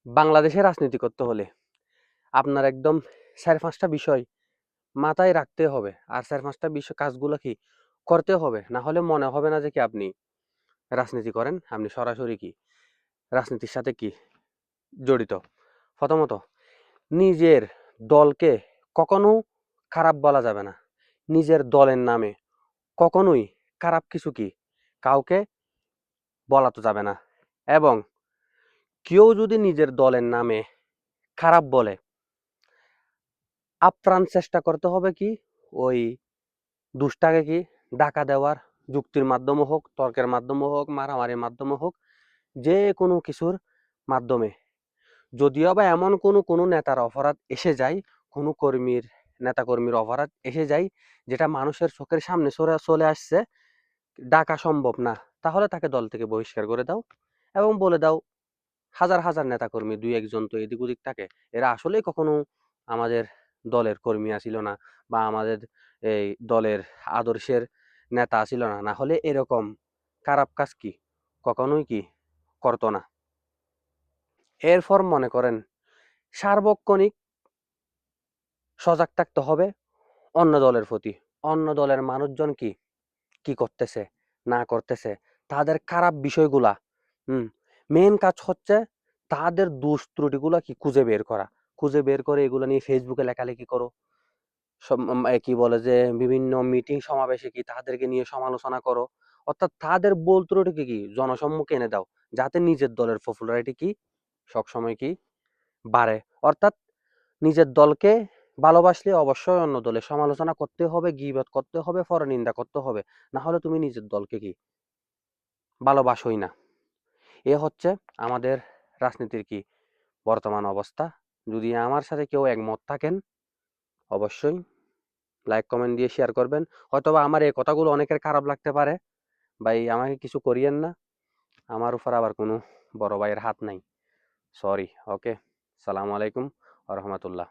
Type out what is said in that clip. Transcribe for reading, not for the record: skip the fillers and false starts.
বাংলাদেশে রাজনীতি করতে হলে আপনার একদম ৪-৫টা বিষয় মাথায় রাখতে হবে। আর ৪-৫টা বিষয় কাজগুলো কি করতে হবে। না হলে মনে হবে না যে কি আপনি রাজনীতি করেন, আপনি সরাসরি কি রাজনীতির সাথে কি জড়িত। প্রথমত, নিজের দলকে কখনো খারাপ বলা যাবে না। নিজের দলের নামে কখনোই খারাপ কিছু কি কাউকে বলা তো যাবে না। এবং কেউ যদি নিজের দলের নামে খারাপ বলে, আপ্রাণ চেষ্টা করতে হবে কি ওই দুষ্টাকে কি ডাকা দেওয়ার, যুক্তির মাধ্যমে হোক, তর্কের মাধ্যমে হোক, মারামারির মাধ্যমে হোক, যে কোনো কিছুর মাধ্যমে। যদিও বা এমন কোনো নেতার অপরাধ এসে যায়, কোনো নেতাকর্মীর অপরাধ এসে যায় যেটা মানুষের চোখের সামনে চলে আসছে, ডাকা সম্ভব না, তাহলে তাকে দল থেকে বহিষ্কার করে দাও এবং বলে দাও হাজার হাজার নেতাকর্মী দুই একজন তো এদিক ওদিক থাকে, এরা আসলেই কখনো আমাদের দলের কর্মী আসিল না বা আমাদের এই দলের আদর্শের নেতা আসিল না, না হলে এরকম খারাপ কাজ কি কখনোই কি করতো না। এরপর মনে করেন সার্বক্ষণিক সজাগ থাকতে হবে অন্য দলের প্রতি। অন্য দলের মানুষজন কি কি করতেছে না করতেছে, তাদের খারাপ বিষয়গুলা, মেন কাজ হচ্ছে তাদের দোষ ত্রুটিগুলা কি খুঁজে বের করা। খুঁজে বের করে এগুলো নিয়ে ফেসবুকে লেখালেখি করো। কি বলে যে বিভিন্ন মিটিং সমাবেশে কি তাদেরকে নিয়ে সমালোচনা করো। অর্থাৎ তাদের ভুল ত্রুটিকে কি জনসম্মুখে এনে দাও, যাতে নিজের দলের পপুলারিটি কি সবসময় কি বাড়ে। অর্থাৎ নিজের দলকে ভালোবাসলে অবশ্যই অন্য দলের সমালোচনা করতে হবে, গীবত করতে হবে, পরনিন্দা করতে হবে। না হলে তুমি নিজের দলকে কি ভালোবাসোই না। এ হচ্ছে আমাদের রাজনীতির কি বর্তমান অবস্থা। যদি আমার সাথে কেউ একমত থাকেন, অবশ্যই লাইক কমেন্ট দিয়ে শেয়ার করবেন। হয়তোবা আমার এই কথাগুলো অনেকের খারাপ লাগতে পারে, ভাই আমাকে কিছু করিয়েন না, আমার উপর আবার কোনো বড় ভাইয়ের হাত নাই, সরি। ওকে, সালামু আলাইকুম ওয়া রাহমাতুল্লাহ।